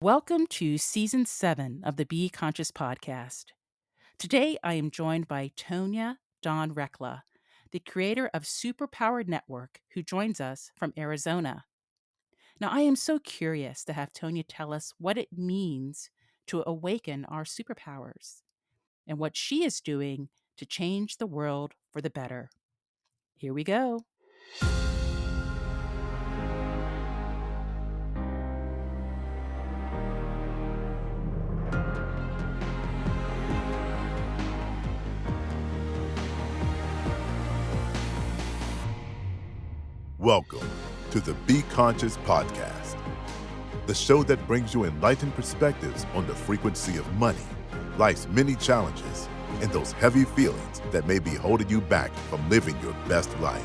Welcome to Season 7 of the Be Conscious podcast. Today, I am joined by Tonya Dawn Recla, the creator of Superpower Network, who joins us from Arizona. Now, I am so curious to have Tonya tell us what it means to awaken our superpowers and what she is doing to change the world for the better. Here we go. Welcome to the Be Conscious podcast, the show that brings you enlightened perspectives on the frequency of money, life's many challenges, and those heavy feelings that may be holding you back from living your best life.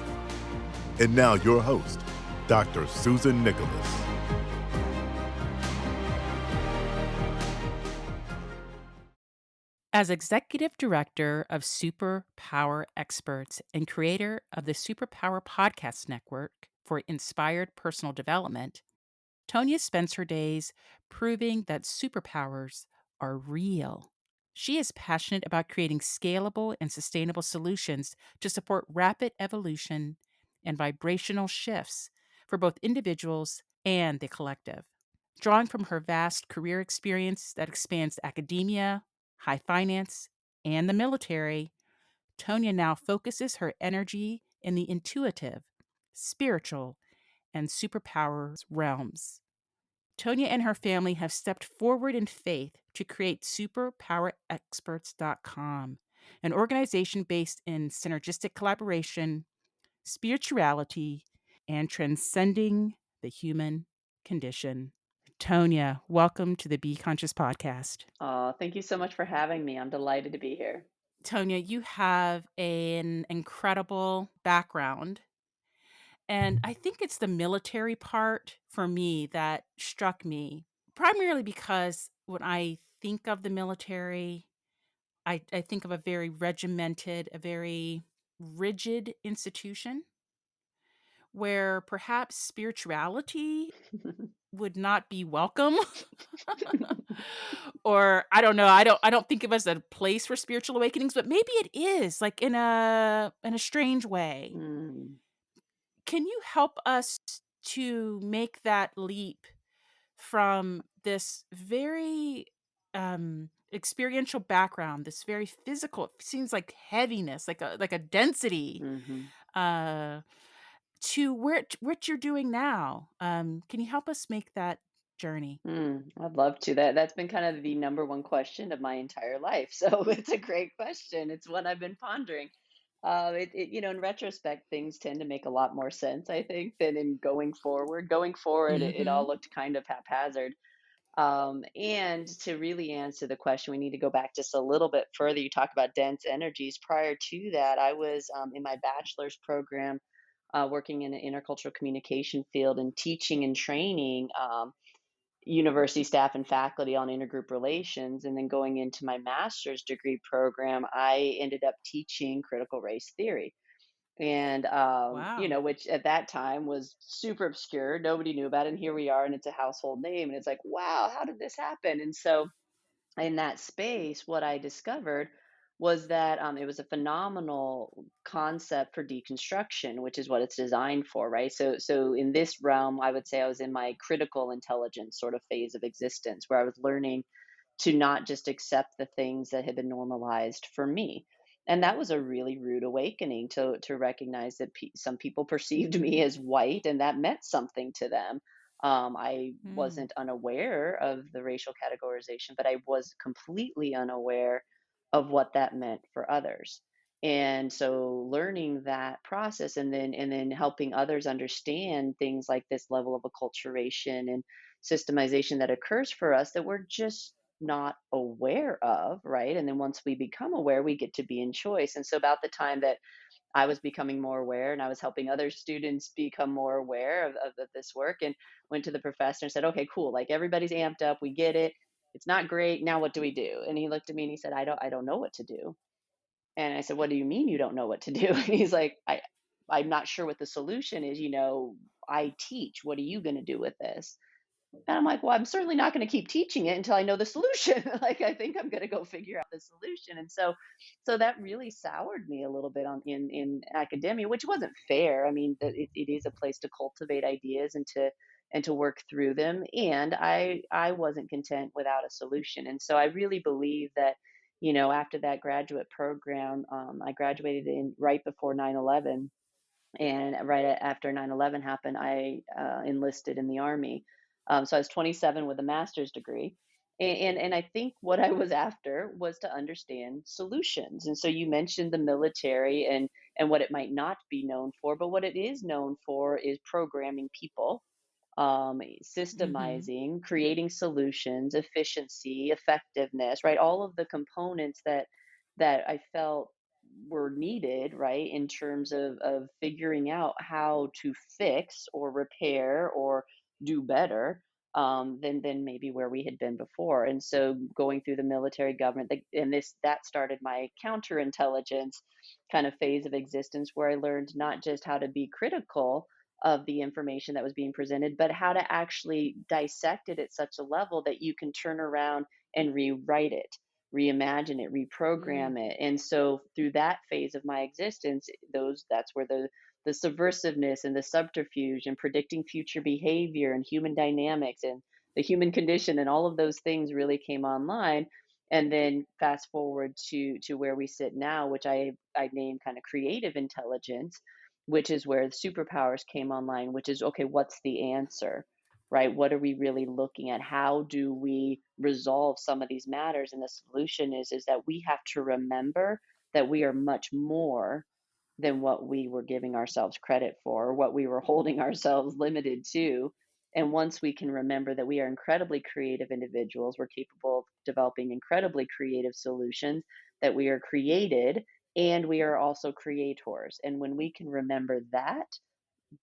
And now your host, Dr. Susan Nicholas. As Executive Director of Superpower Experts and creator of the Superpower Podcast Network for Inspired Personal Development, Tonya spends her days proving that superpowers are real. She is passionate about creating scalable and sustainable solutions to support rapid evolution and vibrational shifts for both individuals and the collective. Drawing from her vast career experience that spans academia, high finance, and the military, Tonya now focuses her energy in the intuitive, spiritual, and superpowers realms. Tonya and her family have stepped forward in faith to create superpowerexperts.com, an organization based in synergistic collaboration, spirituality, and transcending the human condition. Tonya, welcome to the Be Conscious podcast. Thank you so much for having me. I'm delighted to be here. Tonya, you have an incredible background. And I think it's the military part for me that struck me, primarily because when I think of the military, I think of a very regimented, a very rigid institution where perhaps spirituality would not be welcome. Or I don't know, I don't think of it as a place for spiritual awakenings, but maybe it is, like, in a strange way. Mm. Can you help us to make that leap from this very, experiential background, this very physical, it seems like heaviness, like a density, Mhm. uh to what you're doing now. Can you help us make that journey? I'd love to. That's been kind of the number one question of my entire life. So it's a great question. It's one I've been pondering. In retrospect, things tend to make a lot more sense, I think, than in going forward. Going forward, it all Mhm. looked kind of haphazard. And to really answer the question, we need to go back just a little bit further. You talk about dense energies. Prior to that, I was in my bachelor's program, working in an intercultural communication field and teaching and training university staff and faculty on intergroup relations. And then going into my master's degree program, I ended up teaching critical race theory. And, Wow. which at that time was super obscure. Nobody knew about it. And here we are, and it's a household name. And it's like, wow, how did this happen? And so, in that space, what I discovered was that it was a phenomenal concept for deconstruction, which is what it's designed for, right? So in this realm, I would say I was in my critical intelligence sort of phase of existence, where I was learning to not just accept the things that had been normalized for me. And that was a really rude awakening to recognize that some people perceived me as white, and that meant something to them. I Mm. wasn't unaware of the racial categorization, but I was completely unaware of what that meant for others. And so learning that process, and then helping others understand things like this level of acculturation and systemization that occurs for us that we're just not aware of, right? And then once we become aware, we get to be in choice. And so, about the time that I was becoming more aware and I was helping other students become more aware of this work, and went to the professor and said, okay, cool. Like, everybody's amped up. We get it. It's not great. Now what do we do? And he looked at me and he said, I don't know what to do. And I said, what do you mean you don't know what to do? And he's like, I'm not sure what the solution is. I teach. What are you going to do with this? And I'm like, well, I'm certainly not going to keep teaching it until I know the solution. Like, I think I'm going to go figure out the solution. And so that really soured me a little bit on in academia, which wasn't fair. I mean, it is a place to cultivate ideas and to work through them. And I wasn't content without a solution. And so I really believe that, after that graduate program, I graduated in right before 9/11, and right after 9/11 happened, I enlisted in the army. So I was 27 with a master's degree. And I think what I was after was to understand solutions. And so you mentioned the military and what it might not be known for, but what it is known for is programming people, Mhm. systemizing, creating solutions, efficiency, effectiveness, right? All of the components that I felt were needed, right, in terms of figuring out how to fix or repair or do better, than maybe where we had been before. And so going through the military government, and this that started my counterintelligence kind of phase of existence, where I learned not just how to be critical of the information that was being presented, but how to actually dissect it at such a level that you can turn around and rewrite it, reimagine it, Mm. reprogram it. And so through that phase of my existence, that's where the subversiveness and the subterfuge and predicting future behavior and human dynamics and the human condition and all of those things really came online. And then fast forward to where we sit now, which I name kind of creative intelligence, which is where the superpowers came online, which is, okay, what's the answer, right? What are we really looking at? How do we resolve some of these matters? And the solution is that we have to remember that we are much more than what we were giving ourselves credit for, or what we were holding ourselves limited to. And once we can remember that we are incredibly creative individuals, we're capable of developing incredibly creative solutions, that we are created and we are also creators. And when we can remember that,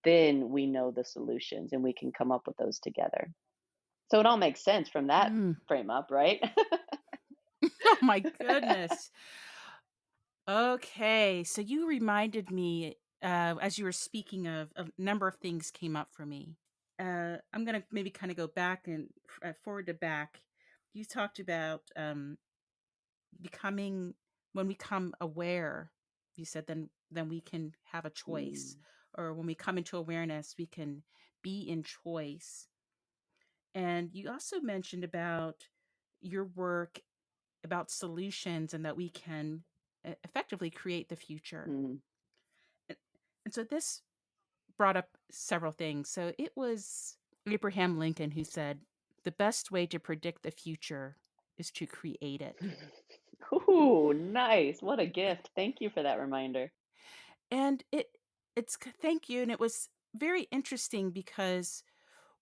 then we know the solutions and we can come up with those together. So it all makes sense from that Mm. frame up, right? Oh my goodness. Okay, so you reminded me, as you were speaking of a number of things came up for me. I'm gonna maybe kind of go back and forward to back. You talked about becoming when we become aware. You said then we can have a choice, Mm, or when we come into awareness, we can be in choice. And you also mentioned about your work about solutions and that we can effectively create the future. mm, And and so this brought up several things. So it was Abraham Lincoln who said, "The best way to predict the future is to create it." ooh, nice. What a gift. Thank you for that reminder. And thank you, and it was very interesting because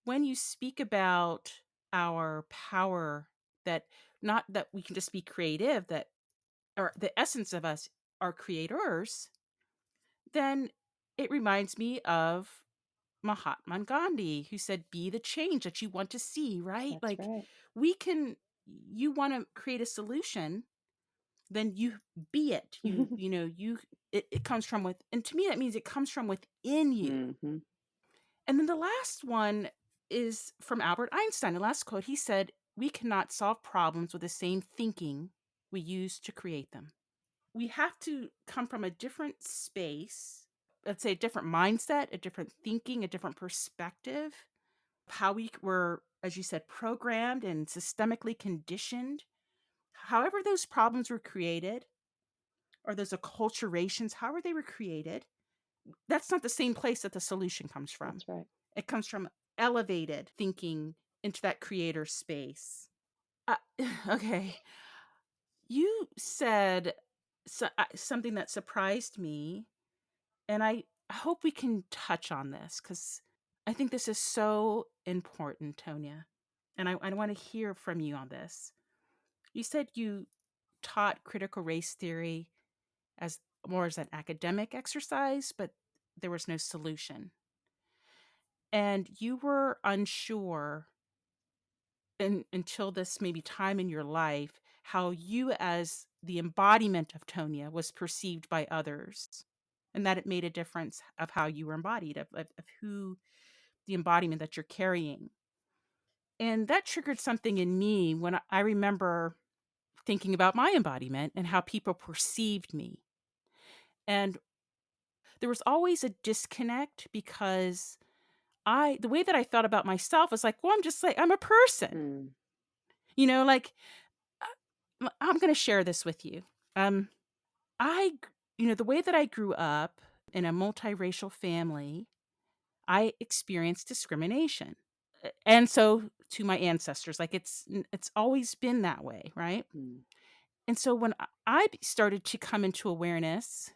when you speak about our power, that not that we can just be creative, that or the essence of us are creators, then it reminds me of Mahatma Gandhi, who said, "Be the change that you want to see," right? That's Like, right. we can, you want to create a solution, then you be it. It comes from with, and to me, that means it comes from within you. Hmm. And then the last one is from Albert Einstein. The last quote, he said, "We cannot solve problems with the same thinking we use to create them." We have to come from a different space, let's say a different mindset, a different thinking, a different perspective, how we were, as you said, programmed and systemically conditioned. However, those problems were created, or those acculturations, however they were created, that's not the same place that the solution comes from. That's right. It comes from elevated thinking into that creator space. Uh, okay. You said something that surprised me, and I hope we can touch on this because I think this is so important, Tonya. And I want to hear from you on this. You said you taught critical race theory as more as an academic exercise, but there was no solution. And you were unsure until this maybe time in your life how you, as the embodiment of Tonya, was perceived by others, and that it made a difference of how you were embodied, of who the embodiment that you're carrying. And that triggered something in me when I remember thinking about my embodiment and how people perceived me. And there was always a disconnect because the way that I thought about myself was like, well, I'm just like, I'm a person, Mm, like, I'm going to share this with you. Um, the way that I grew up in a multiracial family, I experienced discrimination. And so to my ancestors, like it's always been that way, right? mm, And so when I started to come into awareness,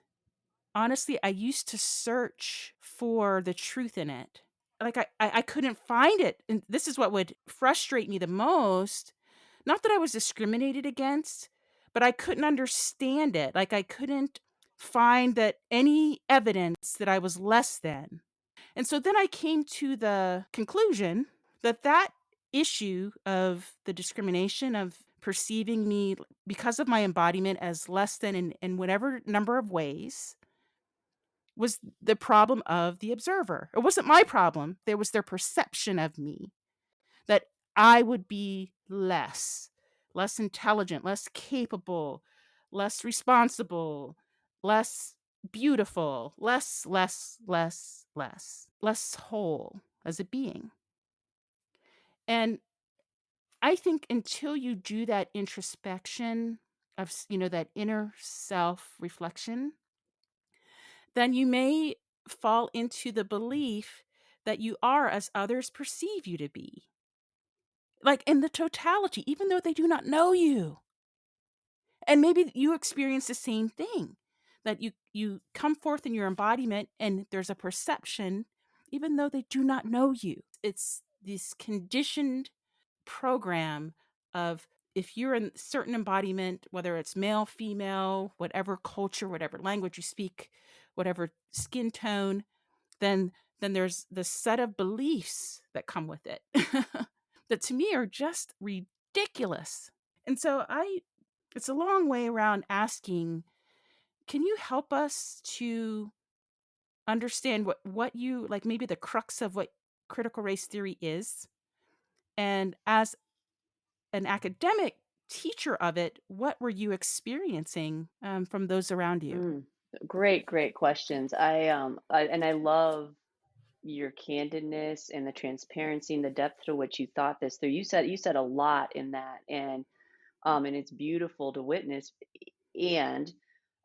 honestly, I used to search for the truth in it. Like I couldn't find it. And this is what would frustrate me the most. Not that I was discriminated against, but I couldn't understand it. Like I couldn't find that any evidence that I was less than. And so then I came to the conclusion that that issue of the discrimination of perceiving me because of my embodiment as less than in whatever number of ways was the problem of the observer. It wasn't my problem. There was their perception of me that I would be less intelligent, less capable, less responsible, less beautiful, less whole as a being. And I think until you do that introspection of, that inner self reflection, then you may fall into the belief that you are as others perceive you to be. Like in the totality, even though they do not know you. And maybe you experience the same thing, that you come forth in your embodiment and there's a perception even though they do not know you. It's this conditioned program of if you're in certain embodiment, whether it's male, female, whatever culture, whatever language you speak, whatever skin tone, then there's the set of beliefs that come with it that to me are just ridiculous. And so it's a long way around asking, can you help us to understand what you like, maybe the crux of what critical race theory is? And as an academic teacher of it, what were you experiencing from those around you? mm. Great questions. And I love your candidness and the transparency and the depth to which you thought this through. You said a lot in that, and it's beautiful to witness. And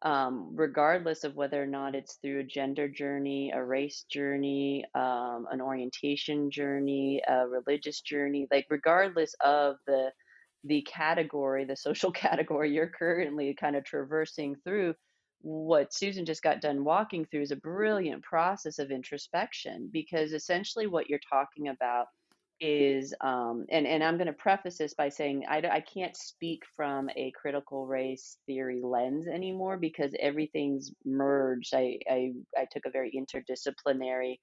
regardless of whether or not it's through a gender journey, a race journey, an orientation journey, a religious journey, like regardless of the category, the social category you're currently kind of traversing through, what Susan just got done walking through is a brilliant process of introspection, because essentially what you're talking about is and I'm going to preface this by saying I can't speak from a critical race theory lens anymore, because everything's merged. I took a very interdisciplinary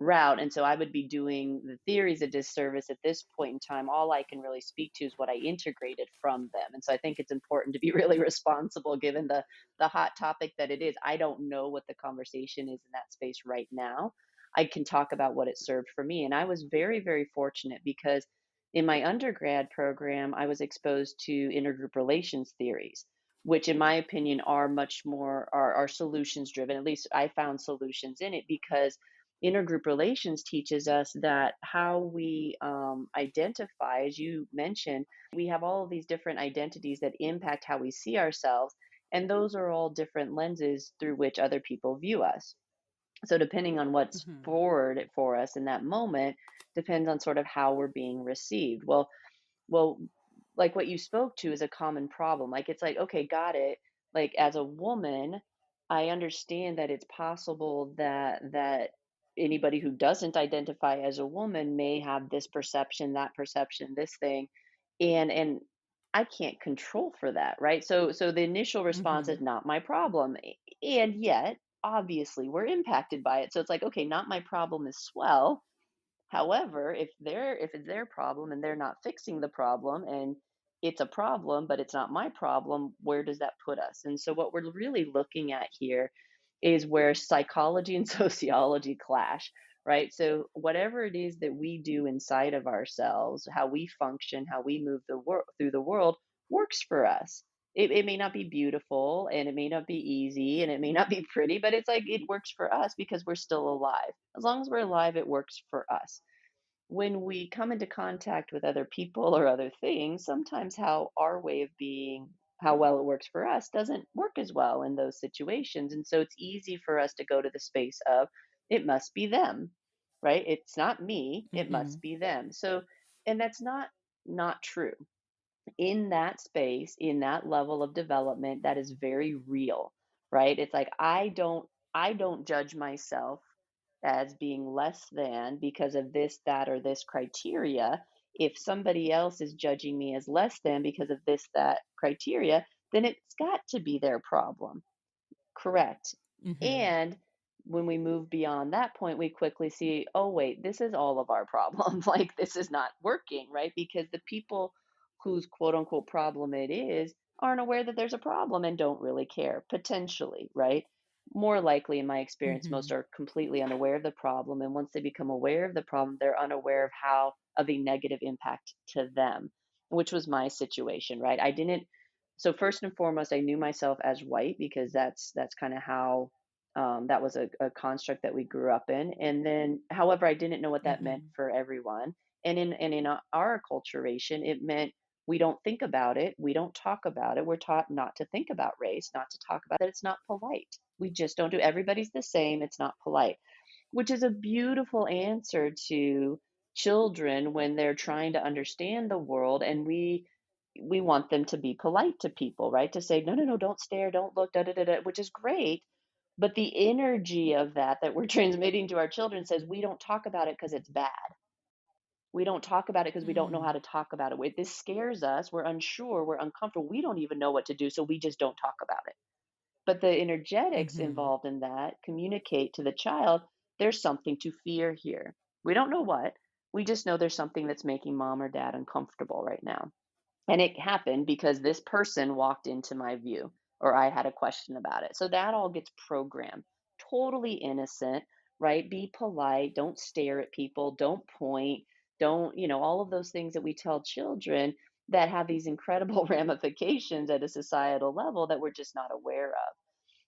route, and so I would be doing the theories a disservice at this point in time. All I can really speak to is what I integrated from them, and so I think it's important to be really responsible given the hot topic that it is. I don't know what the conversation is in that space right now. I can talk about what it served for me. And I was very, very fortunate because in my undergrad program, I was exposed to intergroup relations theories, which in my opinion are much more are solutions driven. At least I found solutions in it, because intergroup relations teaches us that how we identify, as you mentioned, we have all of these different identities that impact how we see ourselves. And those are all different lenses through which other people view us. So depending on what's Mhm. forward for us in that moment depends on sort of how we're being received. Well, like what you spoke to is a common problem. Like it's like, okay, got it. Like as a woman, I understand that it's possible that anybody who doesn't identify as a woman may have this perception, that perception, this thing. And I can't control for that, right? So the initial response is Mhm. not my problem. And yet, obviously, we're impacted by it. So it's like, okay, not my problem as swell. However, if it's their problem and they're not fixing the problem, and it's a problem, but it's not my problem, where does that put us? And so what we're really looking at here is where psychology and sociology clash, right? So whatever it is that we do inside of ourselves, how we function, how we move through the world works for us. It may not be beautiful and it may not be easy and it may not be pretty, but it's like it works for us because we're still alive. As long as we're alive, it works for us. When we come into contact with other people or other things, sometimes how our way of being, how well it works for us, doesn't work as well in those situations. And so it's easy for us to go to the space of, it must be them, right? It's not me, it must Mhm. be them. So, and that's not true. In that space, in that level of development, that is very real, right? It's like I don't judge myself as being less than because of this, that, or this criteria. If somebody else is judging me as less than because of this, that criteria, then it's got to be their problem. Correct. Mhm. And when we move beyond that point, we quickly see, oh, wait, this is all of our problem. Like, this is not working, right? Because the people whose quote unquote problem it is aren't aware that there's a problem and don't really care, potentially, right? More likely, in my experience, most Mhm. are completely unaware of the problem. And once they become aware of the problem, they're unaware of how, of a negative impact to them, which was my situation, right? I didn't so first and foremost, I knew myself as white because that's kind of how that was a construct that we grew up in. And then, however, I didn't know what that meant Mhm. for everyone. And in our acculturation, it meant we don't think about it, we don't talk about it. We're taught not to think about race, not to talk about it. It's not polite. We just don't do. Everybody's the same. It's not polite, which is a beautiful answer to children when they're trying to understand the world, and we want them to be polite to people, right? To say, no, no, no, don't stare, don't look, da da da da, which is great. But the energy of that we're transmitting to our children says we don't talk about it because it's bad. We don't talk about it because we don't know how Mm. to talk about it. This scares us. We're unsure. We're uncomfortable. We don't even know what to do. So we just don't talk about it. But the energetics Mhm. involved in that communicate to the child there's something to fear here. We don't know what. We just know there's something that's making mom or dad uncomfortable right now. And it happened because this person walked into my view or I had a question about it. So that all gets programmed. Totally innocent, right? Be polite, don't stare at people, don't point, don't, all of those things that we tell children that have these incredible ramifications at a societal level that we're just not aware of.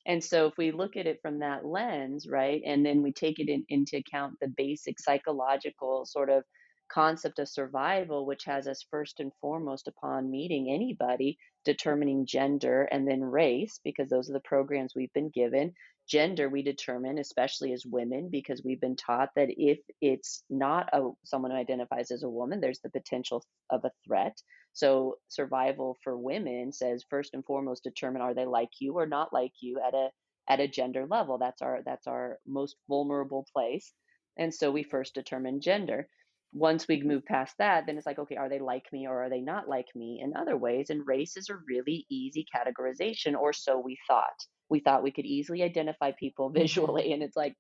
And so if we look at it from that lens, right, and then we take it into account the basic psychological sort of concept of survival, which has us first and foremost upon meeting anybody, determining gender and then race, because those are the programs we've been given. Gender we determine, especially as women, because we've been taught that if it's not someone who identifies as a woman, there's the potential of a threat. So survival for women says first and foremost determine are they like you or not like you at a gender level. That's our most vulnerable place. And so we first determine gender. Once we move past that, then it's like, okay, are they like me or are they not like me in other ways? And race is a really easy categorization, or so we thought. We thought we could easily identify people Mhm. visually, and it's like,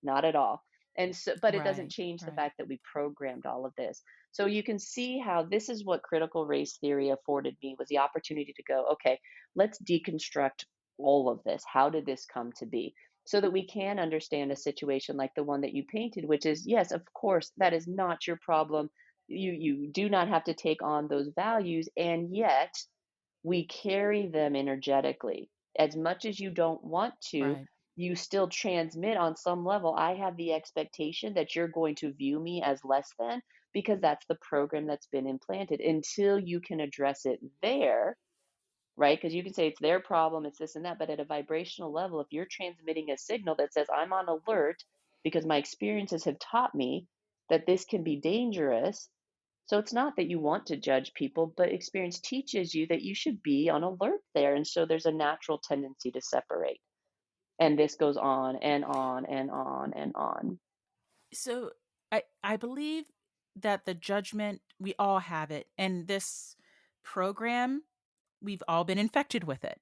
not at all. And so, but it doesn't Right. change the Right. fact that we programmed all of this. So you can see how this is what critical race theory afforded me was the opportunity to go, okay, let's deconstruct all of this. How did this come to be? So that we can understand a situation like the one that you painted, which is, yes, of course, that is not your problem. You do not have to take on those values, and yet we carry them energetically. As much as you don't want to, Right. you still transmit on some level. I have the expectation that you're going to view me as less than because that's the program that's been implanted. Until you can address it there, right? Because you can say it's their problem, it's this and that. But at a vibrational level, if you're transmitting a signal that says, I'm on alert because my experiences have taught me that this can be dangerous, so it's not that you want to judge people, but experience teaches you that you should be on alert there. And so there's a natural tendency to separate. And this goes on and on and on and on. So I believe that the judgment, we all have it, and this program, we've all been infected with it.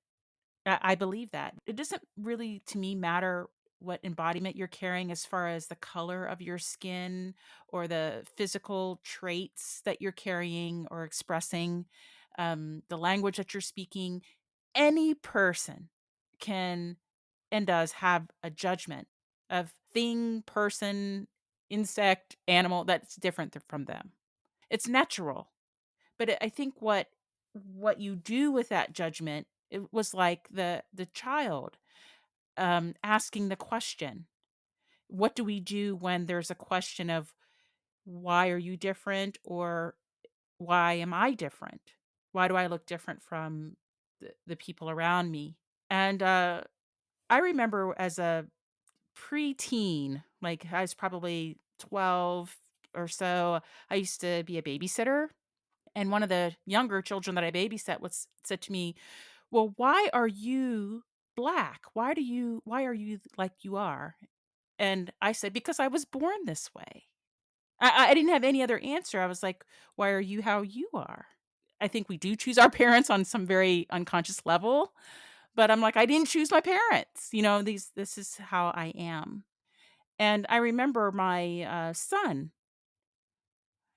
I believe that. It doesn't really, to me, matter what embodiment you're carrying as far as the color of your skin or the physical traits that you're carrying or expressing, the language that you're speaking. Any person can and does have a judgment. of thing, person, insect, animal that's different from them. It's natural. But I think what you do with that judgment, it was like the child, asking the question, what do we do when there's a question of why are you different, or why am I different? Why do I look different from the people around me? And I remember as a preteen, like I was probably 12 or so, I used to be a babysitter. And one of the younger children that I babysat was said to me, "Well, why are you black? Why are you like you are?" And I said, "Because I was born this way." I didn't have any other answer. I was like, "Why are you how you are?" I think we do choose our parents on some very unconscious level, but I'm like, "I didn't choose my parents, this is how I am." And I remember my, son,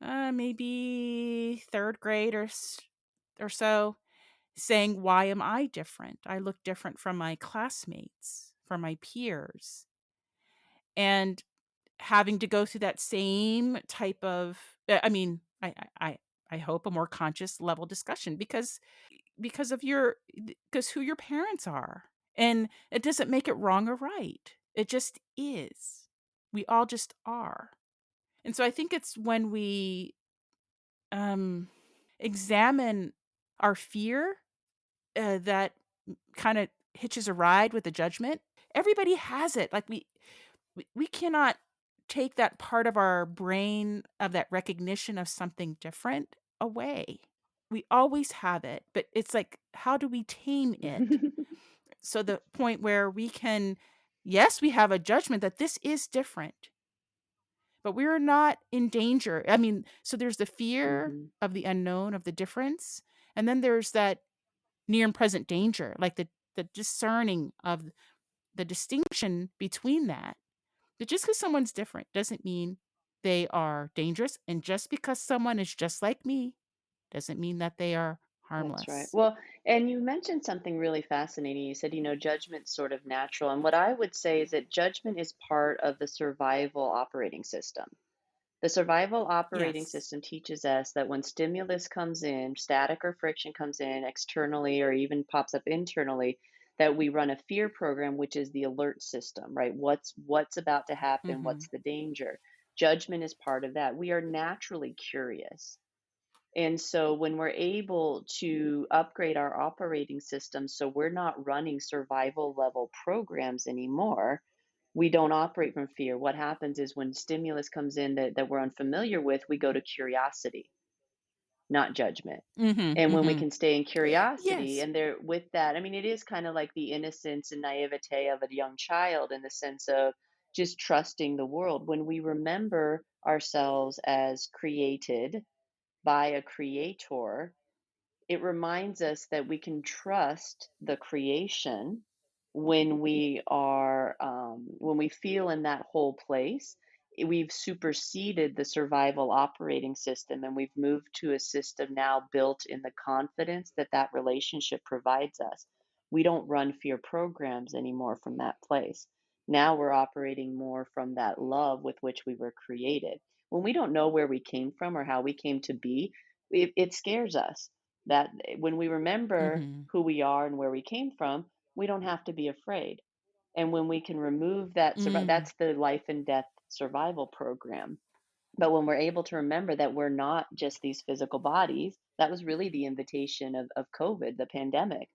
maybe 3rd grade or so, saying, "Why am I different? I look different from my classmates, from my peers." And having to go through that same type of I mean, I hope a more conscious level discussion because of because who your parents are. And it doesn't make it wrong or right. It just is. We all just are. And so I think it's when we um examine our fear, that kinda hitches a ride with the judgment. Everybody has it, like, we cannot take that part of our brain of that recognition of something different away. We always have it, but it's like, how do we tame it? So the point where we can yes, we have a judgment that this is different, but we're not in danger. I mean, so there's the fear Mhm. of the unknown, of the difference, and then there's that near and present danger, like the discerning of the distinction between that. But just because someone's different doesn't mean they are dangerous, and just because someone is just like me doesn't mean that they are That's right. harmless. Well, and you mentioned something really fascinating. You said, judgment's sort of natural. And what I would say is that judgment is part of the survival operating system. The survival operating Yes. system teaches us that when stimulus comes in, static or friction comes in externally or even pops up internally, that we run a fear program, which is the alert system, right? What's about to happen? What's Mhm. the danger? Judgment is part of that. We are naturally curious. And so when we're able to upgrade our operating system so we're not running survival level programs anymore, we don't operate from fear. What happens is when stimulus comes in that we're unfamiliar with, we go to curiosity, not judgment. Mhm, And when we mhm. can stay in curiosity Yes. and there with that, I mean, it is kind of like the innocence and naivete of a young child in the sense of just trusting the world. When we remember ourselves as created by a creator, it reminds us that we can trust the creation when we feel in that whole place. We've superseded the survival operating system and we've moved to a system now built in the confidence that that relationship provides us. We don't run fear programs anymore from that place. Now we're operating more from that love with which we were created. When we don't know where we came from or how we came to be, it scares us that when we remember Mhm. who we are and where we came from, we don't have to be afraid. And when we can remove that, Mm. that's the life and death survival program. But when we're able to remember that we're not just these physical bodies, that was really the invitation of COVID, the pandemic,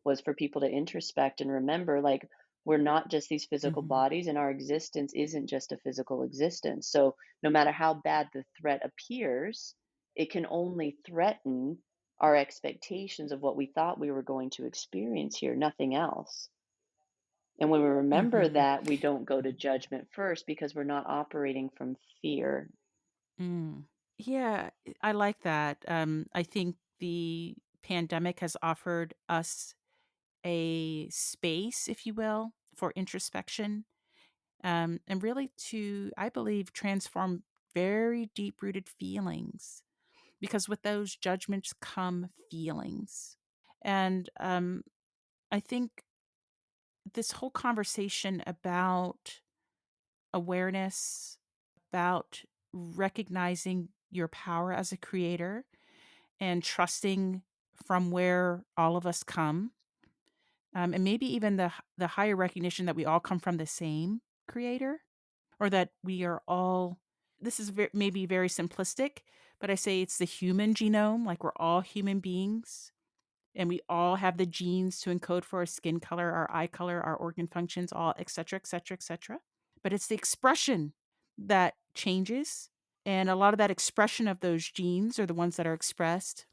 was for people to introspect and remember like we're not just these physical Mhm. bodies and our existence isn't just a physical existence. So no matter how bad the threat appears, it can only threaten our expectations of what we thought we were going to experience here, nothing else. And when we remember Mhm. that, we don't go to judgment first because we're not operating from fear. Mm. Yeah, I like that. I think the pandemic has offered us a space, if you will, for introspection, and really to, I believe, transform very deep rooted feelings because with those judgments come feelings. And I think this whole conversation about awareness, about recognizing your power as a creator and trusting from where all of us come. And maybe even the higher recognition that we all come from the same creator, or that we are all, this is maybe very simplistic, but I say it's the human genome, like we're all human beings and we all have the genes to encode for our skin color, our eye color, our organ functions, all et cetera, et cetera, et cetera. But it's the expression that changes. And a lot of that expression of those genes are the ones that are expressed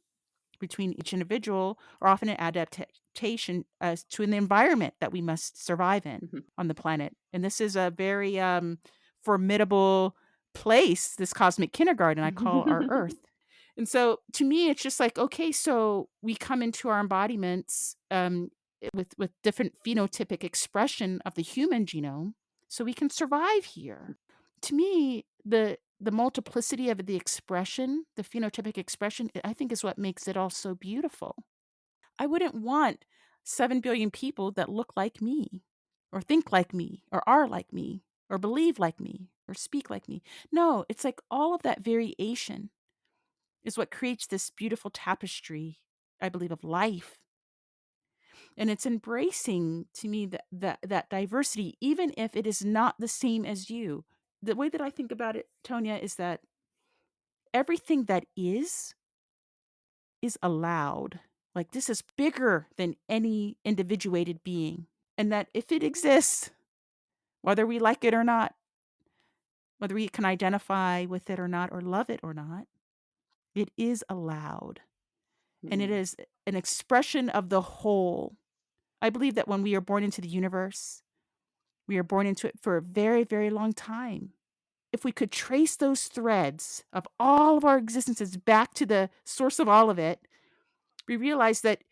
between each individual are often an adaptation as to an environment that we must survive in Mhm. on the planet. And this is a very formidable place, this cosmic kindergarten I call our Earth. And so to me, it's just like, okay, so we come into our embodiments with different phenotypic expression of the human genome so we can survive here. To me, the multiplicity of the expression, the phenotypic expression, I think is what makes it all so beautiful. I wouldn't want 7 billion people that look like me, or think like me, or are like me, or believe like me, or speak like me. No, it's like all of that variation is what creates this beautiful tapestry, I believe, of life. And it's embracing to me that diversity, even if it is not the same as you. The way that I think about it, Tonya, is that everything that is allowed. Like this is bigger than any individuated being. And that if it exists, whether we like it or not, whether we can identify with it or not, or love it or not, it is allowed. And it Mm, is an expression of the whole. I believe that when we are born into the universe, we are born into it for a very, very long time. If we could trace those threads of all of our existences back to the source of all of it, we realize that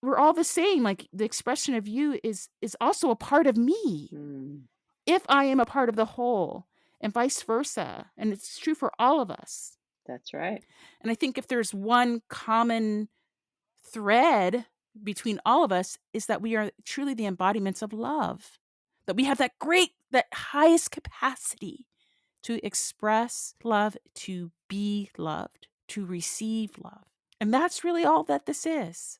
we're all the same. Like the expression of you is also a part of me. mm, If I am a part of the whole, and vice versa. And it's true for all of us. that's right. And I think if there's one common thread between all of us is that we are truly the embodiments of love. That we have that highest capacity to express love, to be loved, to receive love. And that's really all that this is.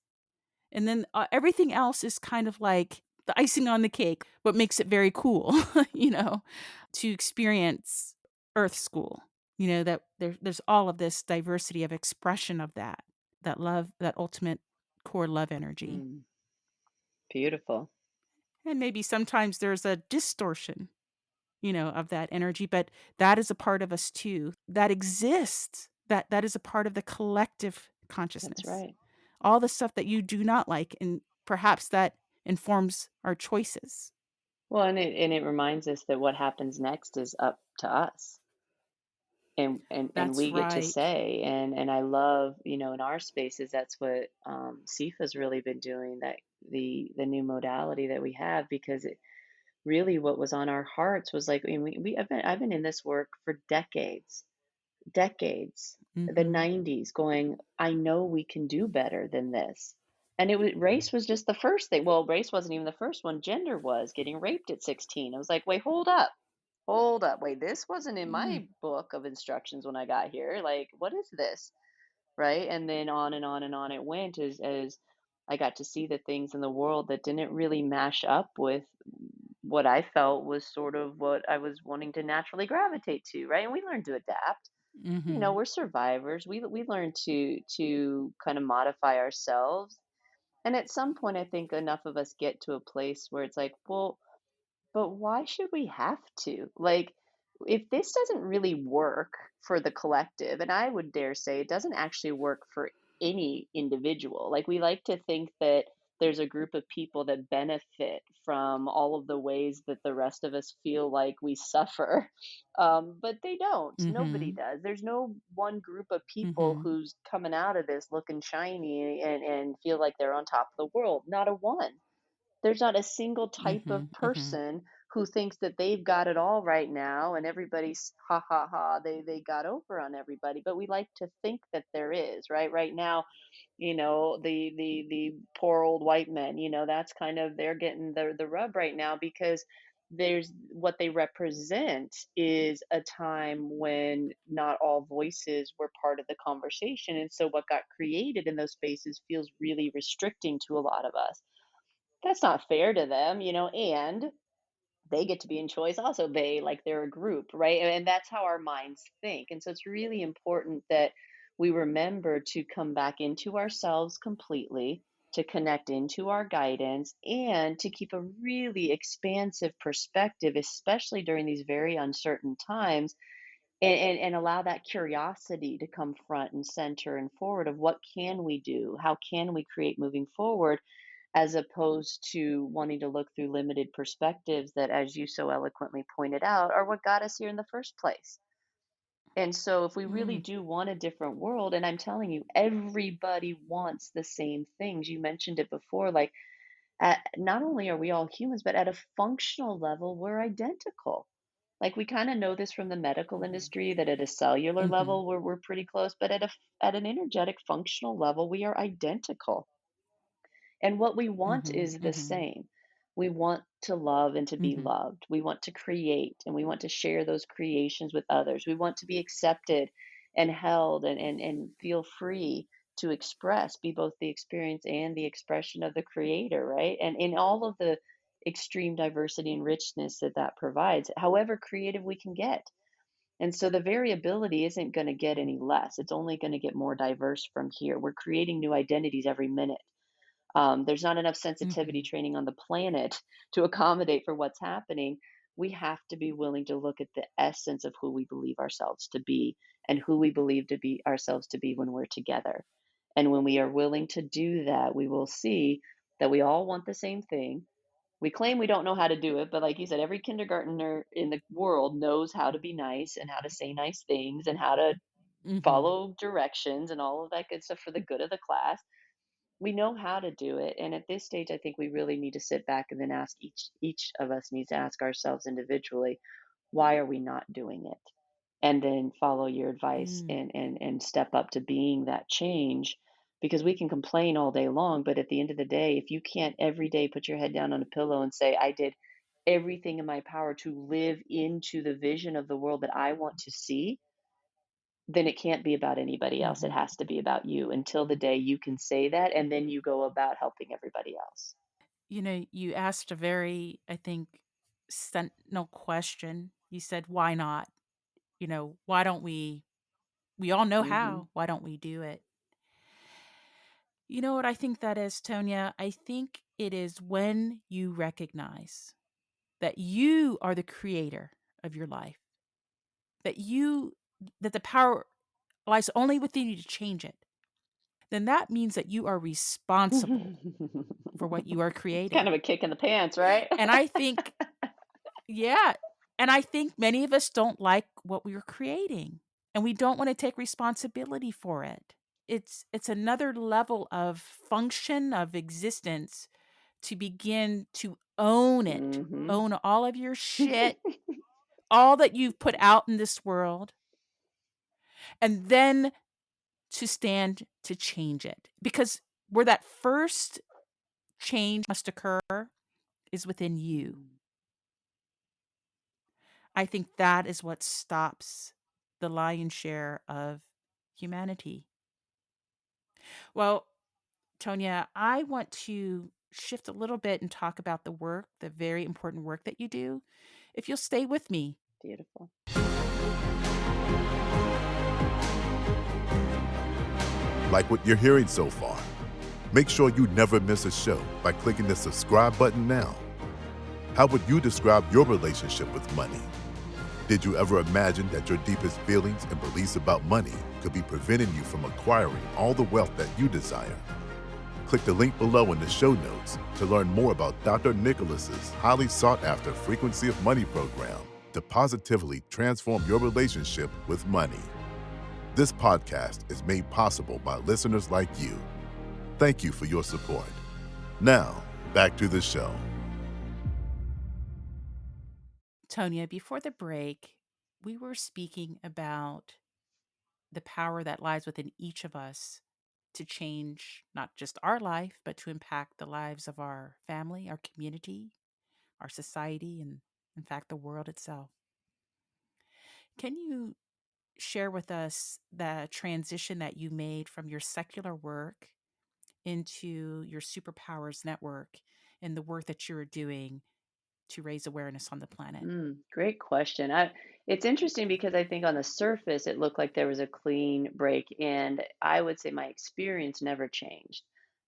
And then everything else is kind of like the icing on the cake, what makes it very cool, you know, to experience Earth School. You know, that there's all of this diversity of expression of that love, that ultimate core love energy. Mm, beautiful. And maybe sometimes there's a distortion, you know, of that energy, but that is a part of us too. That exists. That is a part of the collective That's consciousness. right. All the stuff that you do not like, and perhaps that informs our choices. Well, and it reminds us that what happens next is up to us. And That's we get to right. say, and I love, in our spaces, that's what SIFA's really been doing, that the new modality that we have, because it really, what was on our hearts was like, I mean, I've been in this work for decades, the Mhm. 90s, going, I know we can do better than this. And it was, race was just the first thing. Well, race wasn't even the first one. Gender was getting raped at 16. I was like, wait, hold up. Hold up. Wait, this wasn't in Mm. my book of instructions when I got here. Like, what is this? Right? And then on and on and on it went, as I got to see the things in the world that didn't really mash up with what I felt was sort of what I was wanting to naturally gravitate to, right? And we learn to adapt. Mhm. We're survivors. We learn to kind of modify ourselves. And at some point I think enough of us get to a place where it's like, well, but why should we have to? Like, if this doesn't really work for the collective, and I would dare say it doesn't actually work for any individual. Like, we like to think that there's a group of people that benefit from all of the ways that the rest of us feel like we suffer. But they don't. Nobody Mhm. does. There's no one group of people Mhm. who's coming out of this looking shiny and feel like they're on top of the world. Not a one. There's not a single type of Mhm. Mhm. person who thinks that they've got it all right now and everybody's ha ha ha, they got over on everybody. But we like to think that there is, right now. The poor old white men, that's kind of, they're getting the rub right now, because there's what they represent is a time when not all voices were part of the conversation. And so what got created in those spaces feels really restricting to a lot of us. That's not fair to them, and they get to be in choice also. Like they're a group, right? And that's how our minds think. And so it's really important that we remember to come back into ourselves completely, to connect into our guidance, and to keep a really expansive perspective, especially during these very uncertain times, and allow that curiosity to come front and center and forward of what can we do, how can we create moving forward, as opposed to wanting to look through limited perspectives that, as you so eloquently pointed out, are what got us here in the first place. And so, if we really Mm, do want a different world, and I'm telling you, everybody wants the same things. You mentioned it before, like, not only are we all humans, but at a functional level, we're identical. Like, we kind of know this from the medical mhm, industry that at a cellular mhm, level, we're pretty close, but at an energetic functional level, we are identical. And what we want mhm, is the mhm, same. We want to love and to be mhm, loved. We want to create and we want to share those creations with others. We want to be accepted and held and feel free to express, be both the experience and the expression of the creator, right? And in all of the extreme diversity and richness that that provides, however creative we can get. And so the variability isn't going to get any less. It's only going to get more diverse from here. We're creating new identities every minute. There's not enough sensitivity mhm, training on the planet to accommodate for what's happening. We have to be willing to look at the essence of who we believe ourselves to be and who we believe to be ourselves to be when we're together. And when we are willing to do that, we will see that we all want the same thing. We claim we don't know how to do it, but like you said, every kindergartner in the world knows how to be nice and how to say nice things and how to mhm, follow directions and all of that good stuff for the good of the class. We know how to do it, and at this stage I think we really need to sit back and then ask, each of us needs to ask ourselves individually, why are we not doing it? And then follow your advice mm, and step up to being that change, because we can complain all day long, but at the end of the day, if you can't every day put your head down on a pillow and say, I did everything in my power to live into the vision of the world that I want to see, then it can't be about anybody else. It mhm. has to be about you until the day you can say that, and then you go about helping everybody else. You asked a very, I think, sentinel question. You said, "Why not?" "Why don't we all know Mhm. how, why don't we do it?" You know what I think that is, Tonya? I think it is when you recognize that you are the creator of your life, that you that the power lies only within you to change it. Then that means that you are responsible for what you are It's kind creating. of a kick in the pants, right? And I think yeah, and I think many of us don't like what we are creating, and we don't wanna take responsibility for it. It's another level of function, of existence to begin to own it, Mhm. own all of your shit, all that you've put out in this world, and then to stand to change it. Because where that first change must occur is within you. Mm. I think that is what stops the lion's share of humanity. Well, Tonya, I want to shift a little bit and talk about the work, the very important work that you do. If you'll stay with me. Beautiful. Like what you're hearing so far, make sure you never miss a show by clicking the subscribe button now. How would you describe your relationship with money? Did you ever imagine that your deepest feelings and beliefs about money could be preventing you from acquiring all the wealth that you desire? Click the link below in the show notes to learn more about Dr. Nicholas's highly sought after Frequency of Money program to positively transform your relationship with money. This podcast is made possible by listeners like you. Thank you for your support. Now, back to the show. Tonya, before the break, we were speaking about the power that lies within each of us to change not just our life, but to impact the lives of our family, our community, our society, and in fact, the world itself. Can you share with us the transition that you made from your secular work into your superpowers network and the work that you're doing to raise awareness on the planet? Great question. It's interesting because I think on the surface it looked like there was a clean break, and I would say my experience never changed.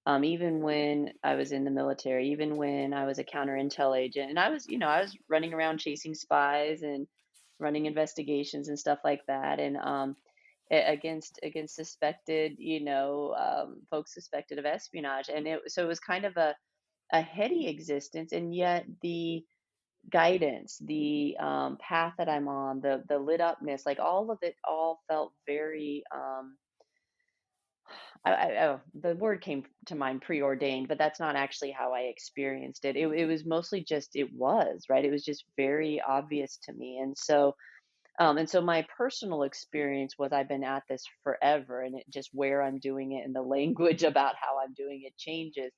Even when I was in the military, even when I was a counter intel agent, and I was running around chasing spies and running investigations and stuff like that, and against suspected, folks suspected of espionage, and it was kind of a heady existence, and yet the guidance, the path that I'm on, the lit upness, like all of it, all felt very. The word came to mind preordained, but that's not actually how I experienced it. It was mostly just it was right. It was just very obvious to me, and so my personal experience was I've been at this forever, and it just where I'm doing it and the language about how I'm doing it changes.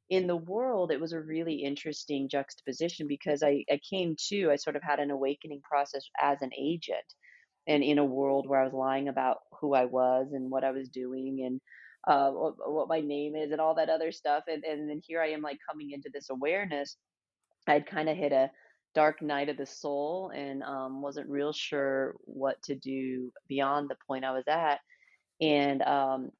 In the world, it was a really interesting juxtaposition because I sort of had an awakening process as an agent, and in a world where I was lying about who I was and what I was doing and what my name is and all that other stuff. And then here I am like coming into this awareness. I'd kind of hit a dark night of the soul and wasn't real sure what to do beyond the point I was at, and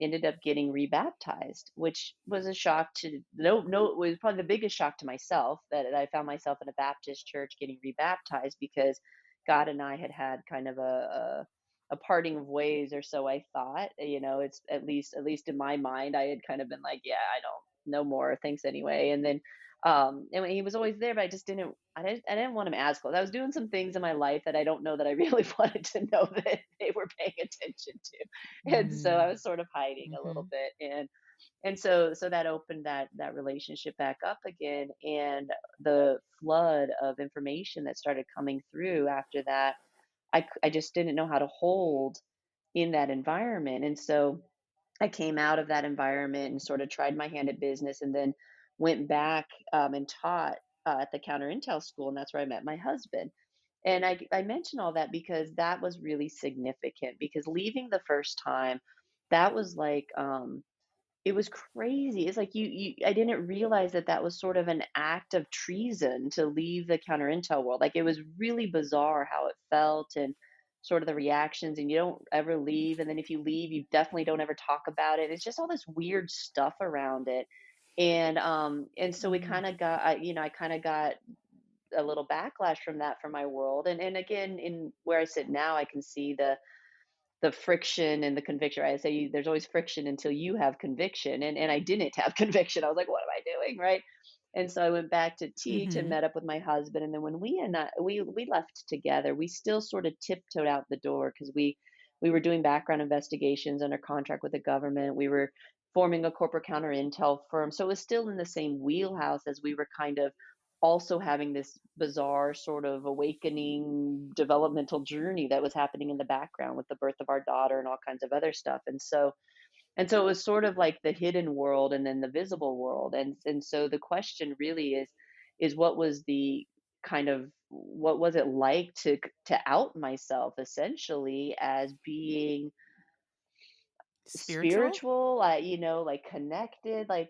ended up getting rebaptized, which was a shock to no, it was probably the biggest shock to myself that I found myself in a Baptist church getting rebaptized because God and I had had kind of a parting of ways, or so I thought. It's at least in my mind, I had kind of been like, yeah, I don't no more, thanks anyway. And then and he was always there, but I didn't want him as close. I was doing some things in my life that I don't know that I really wanted to know that they were paying attention to, and so I Mm. was sort of hiding a little Mhm. bit, and so that opened that relationship back up again, and the flood of information that started coming through after that, I just didn't know how to hold in that environment, and so I came out of that environment and sort of tried my hand at business, and then went back and taught at the counter intel school, and that's where I met my husband. And I mention all that because that was really significant, because leaving the first time, that was like, it was crazy. It's like I didn't realize that that was sort of an act of treason to leave the counter intel world. Like, it was really bizarre how it felt, and sort of the reactions, and you don't ever leave. And then if you leave, you definitely don't ever talk about it. It's just all this weird stuff around it. And so we Mm. kind of got, I kind of got a little backlash from that for my world. And again, in where I sit now, I can see the friction and the conviction, right? I say there's always friction until you have conviction. And I didn't have conviction. I was like, what am I doing? Right. And so I went back to teach and Mhm. met up with my husband. And then when we left together, we still sort of tiptoed out the door because we were doing background investigations under contract with the government. We were forming a corporate counter intel firm. So it was still in the same wheelhouse, as we were kind of also having this bizarre sort of awakening developmental journey that was happening in the background with the birth of our daughter and all kinds of other stuff. And so it was sort of like the hidden world and then the visible world. And so the question really is what was it like to out myself essentially as being Spiritual? spiritual, like connected, like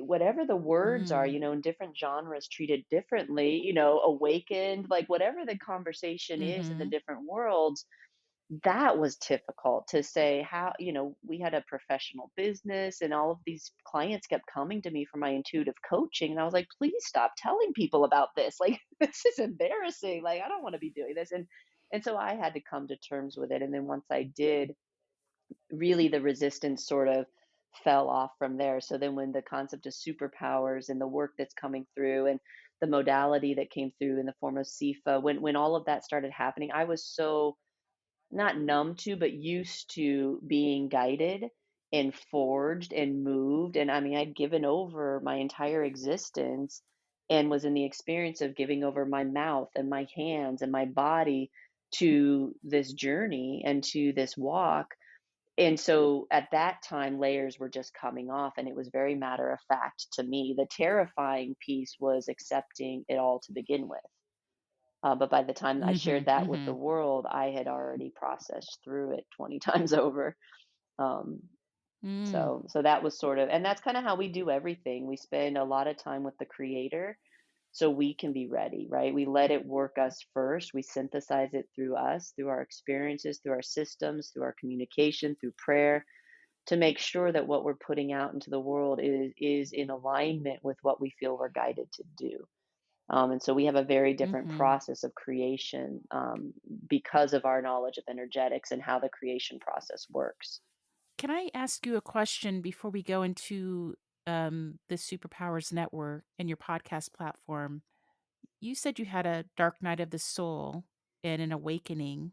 whatever the words are, Mm. in different genres treated differently, awakened, like whatever the conversation is in the Mhm. different worlds. That was difficult to say. How, we had a professional business, and all of these clients kept coming to me for my intuitive coaching, and I was like, please stop telling people about this. Like, this is embarrassing. Like, I don't want to be doing this. And so I had to come to terms with it. And then once I did, really the resistance sort of fell off from there. So then when the concept of superpowers and the work that's coming through, and the modality that came through in the form of SIFA, when all of that started happening, I was so not numb to, but used to being guided and forged and moved. And I mean, I'd given over my entire existence and was in the experience of giving over my mouth and my hands and my body to this journey and to this walk. And so at that time, layers were just coming off, and it was very matter of fact to me. The terrifying piece was accepting it all to begin with. But by the time I shared Mhm, that with the mhm. world, I had already processed through it 20 times over. Um, Mm, so that was sort of, and that's kind of how we do everything. We spend a lot of time with the creator so we can be ready, right? We let it work us first. We synthesize it through us, through our experiences, through our systems, through our communication, through prayer, to make sure that what we're putting out into the world is in alignment with what we feel we're guided to do. And so we have a very different mhm. process of creation, because of our knowledge of energetics and how the creation process works. Can I ask you a question before we go into, the Superpowers Network and your podcast platform? You said you had a dark night of the soul and an awakening.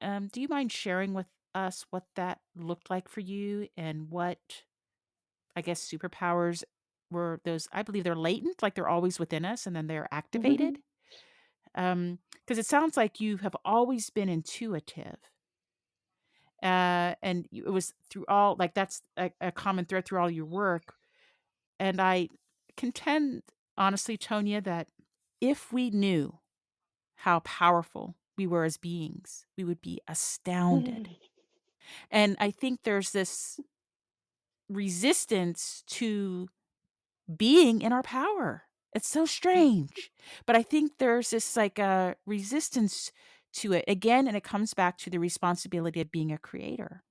Do you mind sharing with us what that looked like for you and what, I guess, superpowers were those? I believe they're latent, like they're always within us and then they're activated. Because it sounds like you have always been intuitive. It was through all, like that's a common thread through all your work. And I contend, honestly, Tonya, that if we knew how powerful we were as beings, we would be astounded. And I think there's this resistance to being in our power. It's so strange. But I think there's this like a resistance to it again, and it comes back to the responsibility of being a creator.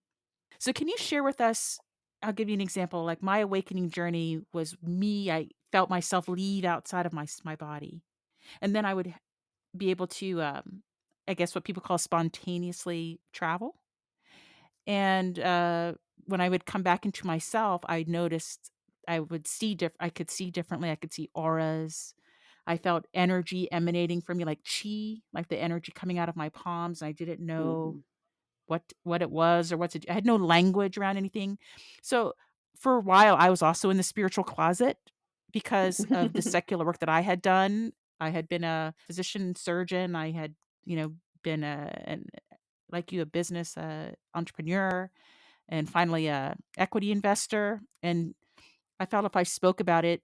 So, can you share with us? I'll give you an example. Like my awakening journey was me. I felt myself leave outside of my body, and then I would be able to, I guess, what people call spontaneously travel. And, when I would come back into myself, I noticed I could see differently, I could see auras. I felt energy emanating from me, like chi, like the energy coming out of my palms, I didn't know Hmm. what it was or what to do. I had no language around anything. So, for a while, I was also in the spiritual closet because of the secular work that I had done. I had been a physician surgeon, I had, been like you, a business, entrepreneur, and finally a equity investor, and I felt if I spoke about it,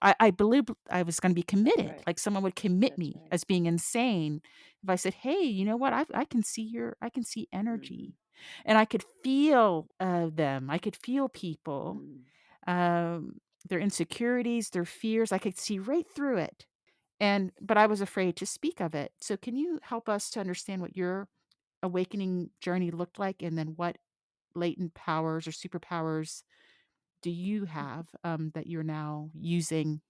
I believed I was gonna be That's committed, right. like someone would commit That's me right. as being insane. If I said, "Hey, you know what? I can see Hmm. energy." And I could feel, them, I could feel people, Hmm. um, their insecurities, their fears, I could see right through it, but I was afraid to speak of it. So can you help us to understand what your awakening journey looked like, and then what latent powers or superpowers do you have, that you're now using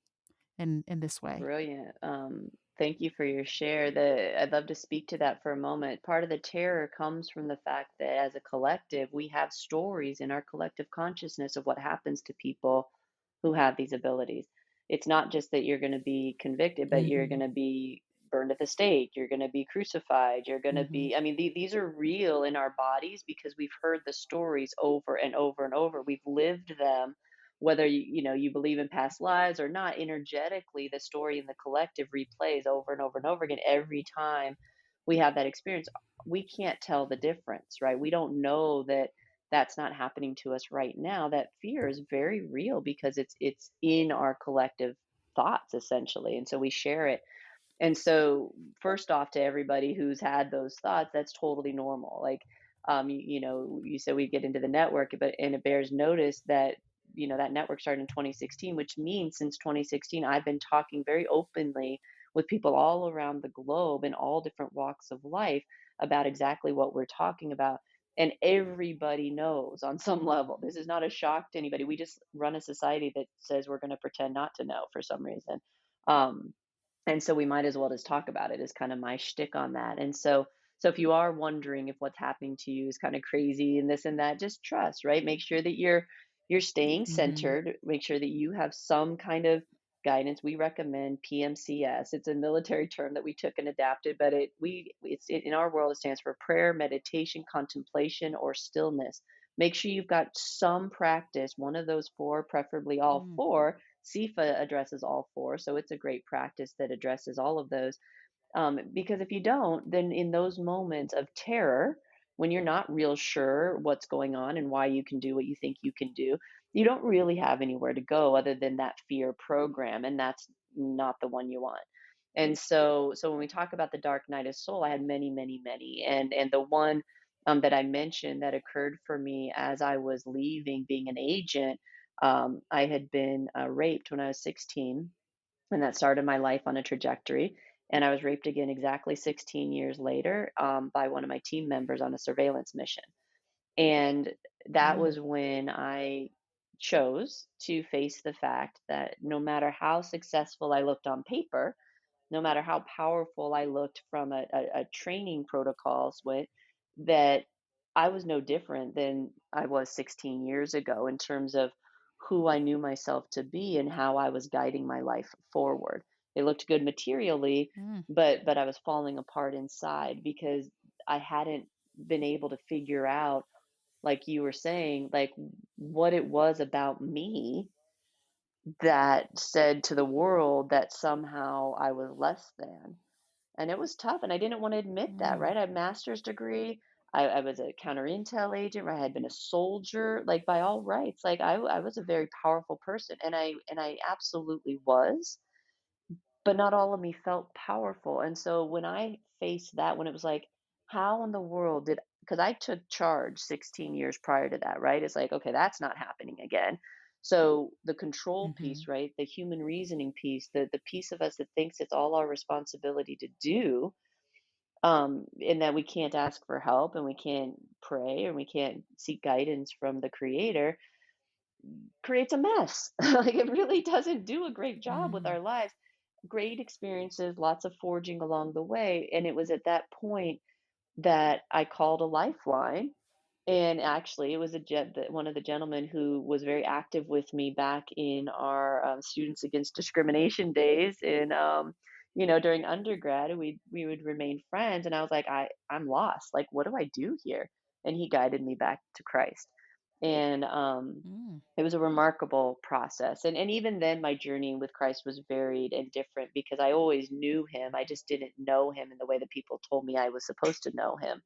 in this way? Brilliant. Thank you for your share. I'd love to speak to that for a moment. Part of the terror comes from the fact that as a collective, we have stories in our collective consciousness of what happens to people who have these abilities. It's not just that you're going to be convicted, but you're going Mhm, to be burned at the stake. You're going to be crucified. You're going to mhm, be, I mean, these are real in our bodies because we've heard the stories over and over and over. We've lived them, whether you believe in past lives or not. Energetically, the story in the collective replays over and over and over again every time we have that experience. We can't tell the difference, right? We don't know that that's not happening to us right now. That fear is very real because it's in our collective thoughts essentially, and so we share it. And so, first off, to everybody who's had those thoughts, that's totally normal. Like, you said we get into the network, but and it bears notice that that network started in 2016, which means since 2016, I've been talking very openly with people all around the globe in all different walks of life about exactly what we're talking about. And everybody knows on some level. This is not a shock to anybody. We just run a society that says we're going to pretend not to know for some reason. Um, and so we might as well just talk about it is kind of my shtick on that. And so if you are wondering if what's happening to you is kind of crazy and this and that, just trust, right? Make sure that you're staying mhm, centered. Make sure that you have some kind of guidance. We recommend PMCS. It's a military term that we took and adapted, but in our world it stands for prayer, meditation, contemplation, or stillness. Make sure you've got some practice, one of those four, preferably all mm, four. SIFA addresses all four, so it's a great practice that addresses all of those. Because if you don't, then in those moments of terror, when you're not real sure what's going on and why you can do what you think you can do, you don't really have anywhere to go other than that fear program, and that's not the one you want. And so when we talk about the dark night of soul, I had many, many, many. And the one that I mentioned that occurred for me as I was leaving being an agent, I had been raped when I was 16, and that started my life on a trajectory. And I was raped again exactly 16 years later by one of my team members on a surveillance mission. And that Mm, was when I chose to face the fact that no matter how successful I looked on paper, no matter how powerful I looked from a training protocols went, that I was no different than I was 16 years ago in terms of who I knew myself to be and how I was guiding my life forward. It looked good materially, mm, but I was falling apart inside because I hadn't been able to figure out, like you were saying, like what it was about me that said to the world that somehow I was less than. And it was tough, and I didn't want to admit that, mm, right? I had a master's degree. I was a counter intel agent, right? I had been a soldier, like by all rights. Like I was a very powerfpowerful person, and I absolutely was, but not all of me felt powerful. And so when I faced that, when it was like, how in the world did, because I took charge 16 years prior to that, right? It's like, okay, that's not happening again. So the control piece, mhm, right? The human reasoning piece, the piece of us that thinks it's all our responsibility to do, and that we can't ask for help and we can't pray and we can't seek guidance from the creator, creates a mess. Like it really doesn't do a great job with mm, our lives. Great experiences, lots of forging along the way. And it was at that point that I called a lifeline. And actually, it was one of the gentlemen who was very active with me back in our Students Against Discrimination days, in during undergrad. We would remain friends, and I was like, I'm lost. Like, what do I do here? And he guided me back to Christ. And mm, it was a remarkable process. And even then, my journey with Christ was varied and different because I always knew him. I just didn't know him in the way that people told me I was supposed to know him.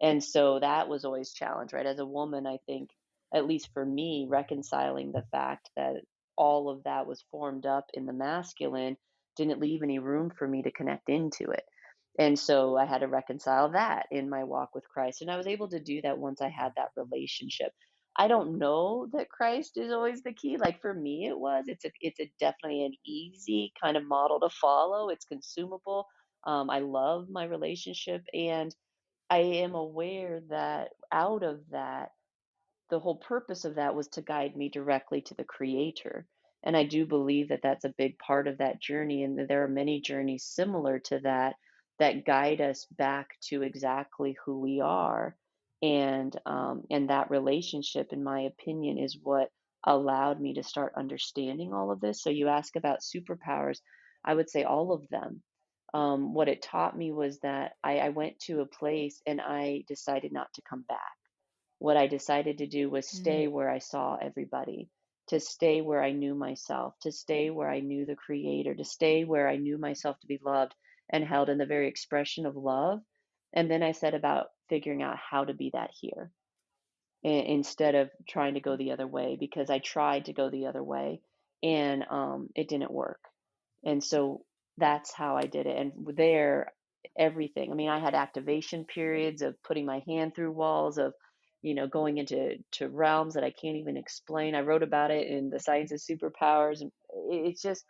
And so that was always challenge, right? As a woman, I think, at least for me, reconciling the fact that all of that was formed up in the masculine didn't leave any room for me to connect into it. And so I had to reconcile that in my walk with Christ. And I was able to do that once I had that relationship. I don't know that Christ is always the key. Like for me, it was. It's a definitely an easy kind of model to follow. It's consumable. I love my relationship, and I am aware that out of that, the whole purpose of that was to guide me directly to the creator. And I do believe that that's a big part of that journey, and that there are many journeys similar to that that guide us back to exactly who we are. And that relationship, in my opinion, is what allowed me to start understanding all of this. So you ask about superpowers, I would say all of them. What it taught me was that I went to a place and I decided not to come back. What I decided to do was mm, stay where I saw everybody, to stay where I knew myself, to stay where I knew the creator, to stay where I knew myself to be loved and held in the very expression of love. And then I set about figuring out how to be that here, instead of trying to go the other way, because I tried to go the other way and it didn't work. And so that's how I did it. And there, everything. I mean, I had activation periods of putting my hand through walls, of, going into realms that I can't even explain. I wrote about it in The Science of Superpowers. And it's just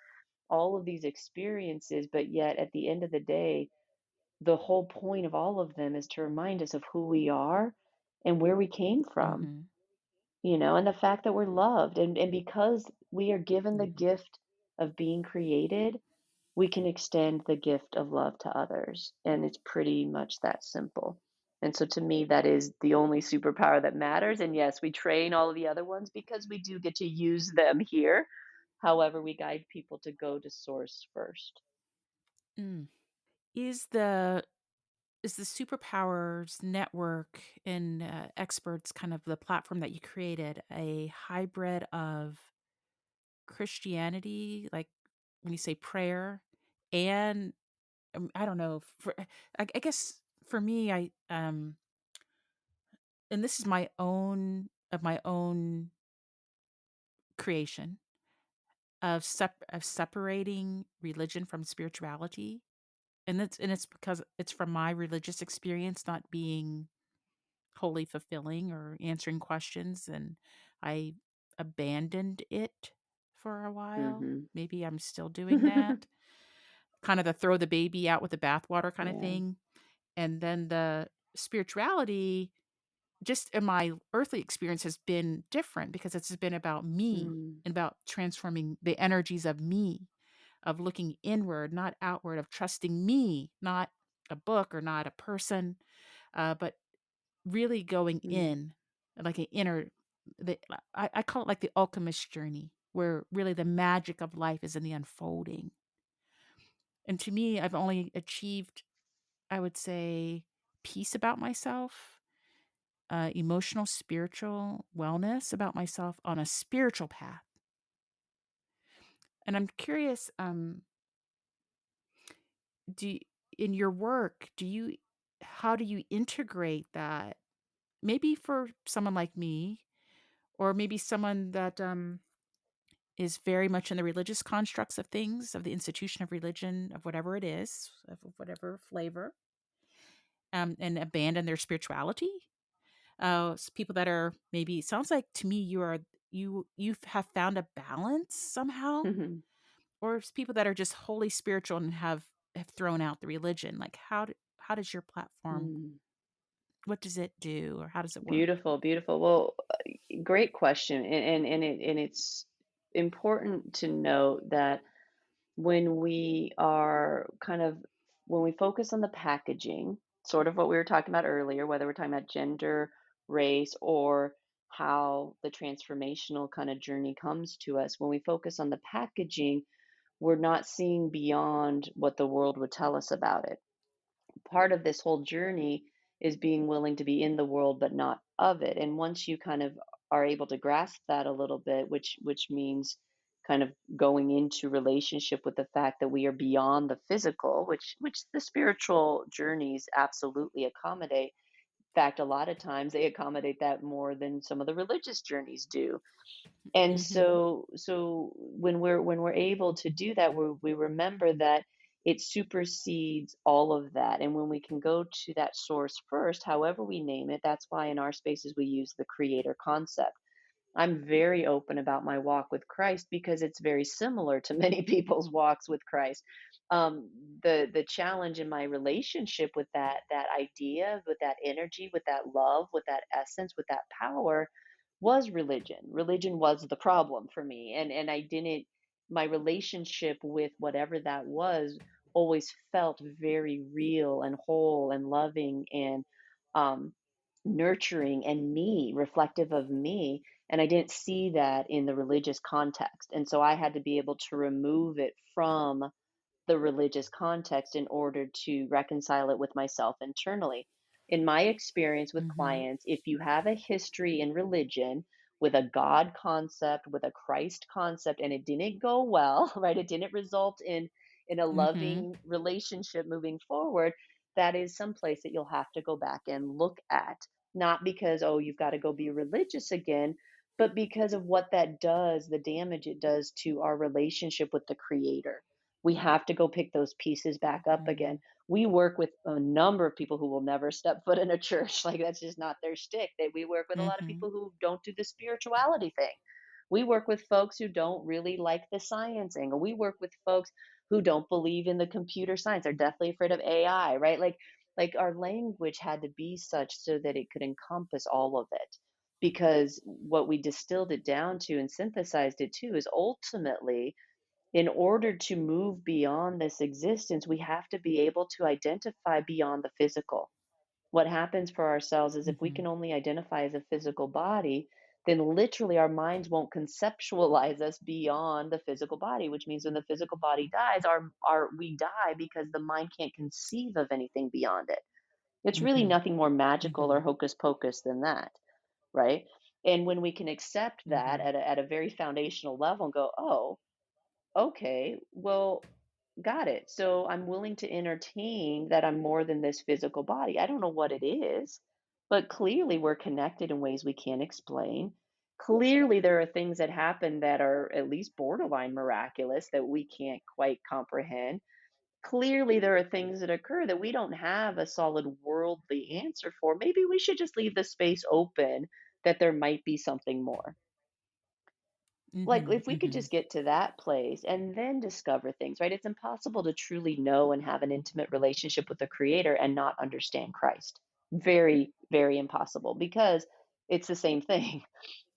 all of these experiences. But yet, at the end of the day, the whole point of all of them is to remind us of who we are and where we came from, mhm, and the fact that we're loved. And because we are given the mhm, gift of being created, we can extend the gift of love to others. And it's pretty much that simple. And so to me, that is the only superpower that matters. And yes, we train all of the other ones because we do get to use them here. However, we guide people to go to source first. mm. Is the is the Superpowers Network and, experts, kind of the platform that you created, a hybrid of Christianity, like, when you say prayer, and, I don't know, for I guess for me, and this is my own creation, of separating religion from spirituality, and it's because it's from my religious experience not being wholly fulfilling or answering questions, and I abandoned it for a while. Mhm. Maybe I'm still doing that. Kind of the throw the baby out with the bathwater kind of Yeah. thing. And then the spirituality, just in my earthly experience, has been different because it's been about me Mm. and about transforming the energies of me, of looking inward, not outward, of trusting me, not a book or not a person, but really going Mm. in, like an inner, I call it like the alchemist journey, where really the magic of life is in the unfolding. And to me, I've only achieved, I would say, peace about myself, emotional, spiritual wellness about myself on a spiritual path. And I'm curious, do you, in your work, how do you integrate that? Maybe for someone like me, or maybe someone that is very much in the religious constructs of things, of the institution of religion, of whatever it is, of whatever flavor, and abandon their spirituality. People that are maybe, sounds like to me you have found a balance somehow, Mhm. or it's people that are just wholly spiritual and have thrown out the religion. Like how does your platform, Mm. what does it do, or how does it work? Beautiful, beautiful. Well, great question, and it's important to note that when we are kind of when we focus on the packaging, sort of what we were talking about earlier, whether we're talking about gender, race, or how the transformational kind of journey comes to us, when we focus on the packaging, we're not seeing beyond what the world would tell us about it. Part of this whole journey is being willing to be in the world but not of it. And once you kind of are able to grasp that a little bit, which means kind of going into relationship with the fact that we are beyond the physical, which the spiritual journeys absolutely accommodate. In fact, a lot of times they accommodate that more than some of the religious journeys do. And Mhm. so when we're able to do that, we remember that it supersedes all of that. And when we can go to that source first, however we name it, that's why in our spaces we use the creator concept. I'm very open about my walk with Christ because it's very similar to many people's walks with Christ. The challenge in my relationship with that idea, with that energy, with that love, with that essence, with that power, was religion. Religion was the problem for me, and I didn't. My relationship with whatever that was always felt very real and whole and loving and um, nurturing and me, reflective of me, and I didn't see that in the religious context. And so I had to be able to remove it from the religious context in order to reconcile it with myself internally. In my experience with Mhm. clients, if you have a history in religion with a God concept, with a Christ concept, and it didn't go well, right? It didn't result in a Mhm. loving relationship moving forward, that is some place that you'll have to go back and look at. Not because, oh, you've got to go be religious again, but because of what that does, the damage it does to our relationship with the creator. We have to go pick those pieces back up again. Mhm. We work with a number of people who will never step foot in a church. Like that's just not their shtick. We work with a lot of Mhm. people who don't do the spirituality thing. We work with folks who don't really like the science angle. We work with folks who don't believe in the computer science. They're deathly afraid of AI, right? Like our language had to be such so that it could encompass all of it. Because what we distilled it down to and synthesized it to is ultimately, in order to move beyond this existence, we have to be able to identify beyond the physical. What happens for ourselves is if we can Mhm. only identify as a physical body, then literally our minds won't conceptualize us beyond the physical body, which means when the physical body dies, our we die because the mind can't conceive of anything beyond it. It's really Mhm. nothing more magical or Mhm. hocus pocus than that, right? And when we can accept that Mhm. at a very foundational level and go, oh, okay, well, got it. So I'm willing to entertain that I'm more than this physical body. I don't know what it is, but clearly we're connected in ways we can't explain. Clearly, there are things that happen that are at least borderline miraculous that we can't quite comprehend. Clearly, there are things that occur that we don't have a solid worldly answer for. Maybe we should just leave the space open that there might be something more. Like, Mhm, if we could mhm, just get to that place and then discover things, right? It's impossible to truly know and have an intimate relationship with the Creator and not understand Christ. Very, very impossible because it's the same thing,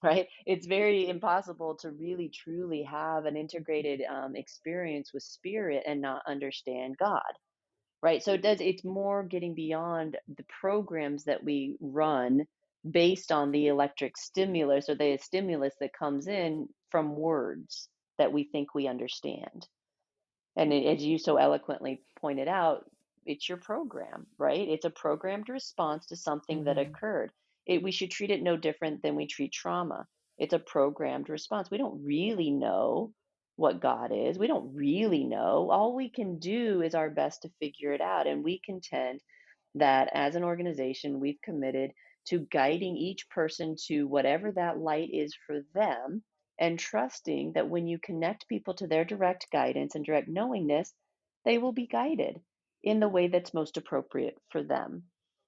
right? It's very impossible to really truly have an integrated experience with Spirit and not understand God. Right, so it's more getting beyond the programs that we run based on the electric stimulus or the stimulus that comes in from words that we think we understand. And as you so eloquently pointed out, it's your program, right? It's a programmed response to something that mhm, occurred. We should treat it no different than we treat trauma. It's a programmed response. We don't really know what God is. We don't really know. All we can do is our best to figure it out. And we contend that as an organization, we've committed to guiding each person to whatever that light is for them and trusting that when you connect people to their direct guidance and direct knowingness, they will be guided in the way that's most appropriate for them.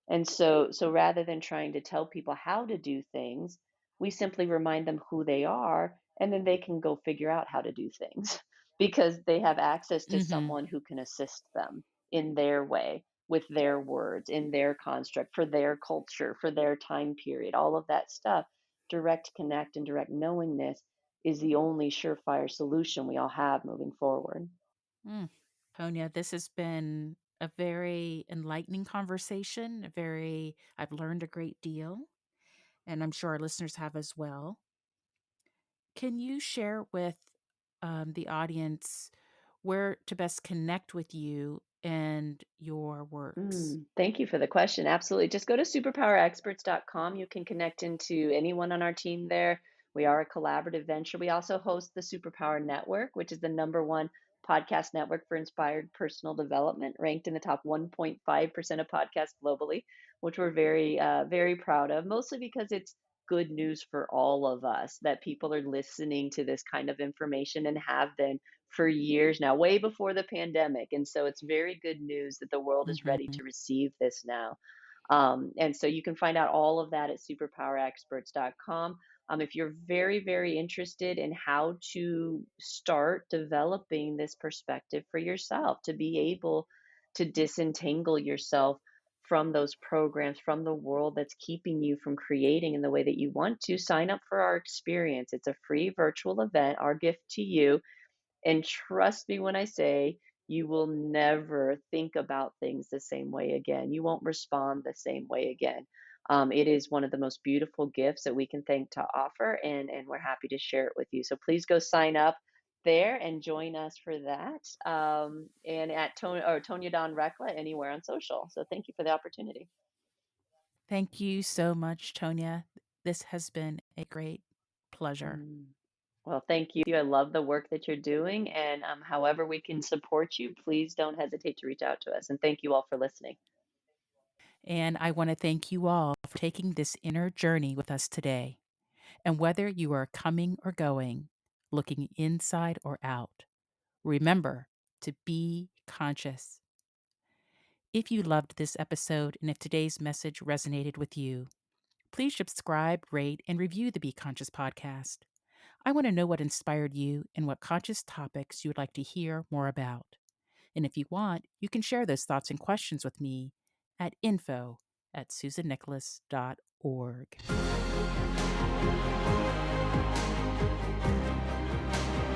And so rather than trying to tell people how to do things, we simply remind them who they are and then they can go figure out how to do things because they have access to mhm. someone who can assist them in their way with their words, in their construct, for their culture, for their time period, all of that stuff. Direct connect and direct knowingness is the only surefire solution we all have moving forward. Mm. Tonya, this has been a very enlightening conversation, I've learned a great deal, and I'm sure our listeners have as well. Can you share with the audience where to best connect with you and your works? Thank you for the question. Absolutely. Just go to superpowerexperts.com. You can connect into anyone on our team there. We are a collaborative venture. We also host the Superpower Network, which is the number one podcast network for inspired personal development, ranked in the top 1.5% of podcasts globally, which we're very, very proud of, mostly because it's good news for all of us that people are listening to this kind of information and have been for years now, way before the pandemic. And so it's very good news that the world is ready Mhm. to receive this now. And so you can find out all of that at superpowerexperts.com. If you're very, very interested in how to start developing this perspective for yourself, to be able to disentangle yourself from those programs, from the world that's keeping you from creating in the way that you want to, sign up for our experience. It's a free virtual event, our gift to you, and trust me when I say you will never think about things the same way again. You won't respond the same way again. It is one of the most beautiful gifts that we can think to offer, and we're happy to share it with you. So please go sign up there and join us for that. And at Tonya Dawn Recla anywhere on social. So thank you for the opportunity. Thank you so much, Tonya. This has been a great pleasure. Mm. Well, thank you. I love the work that you're doing. And however we can support you, please don't hesitate to reach out to us. And thank you all for listening. And I want to thank you all for taking this inner journey with us today. And whether you are coming or going, looking inside or out, remember to be conscious. If you loved this episode and if today's message resonated with you, please subscribe, rate, and review the Be Conscious podcast. I want to know what inspired you and what conscious topics you would like to hear more about. And if you want, you can share those thoughts and questions with me at info@susannicholas.org.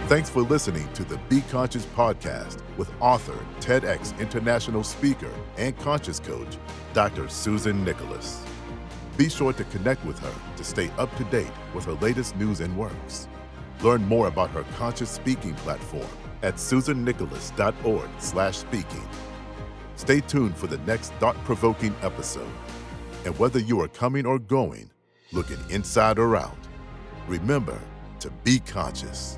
Thanks for listening to the Be Conscious podcast with author, TEDx international speaker, and conscious coach, Dr. Susan Nicholas. Be sure to connect with her to stay up to date with her latest news and works. Learn more about her conscious speaking platform at susannicholas.org/speaking. Stay tuned for the next thought-provoking episode. And whether you are coming or going, looking inside or out, remember to be conscious.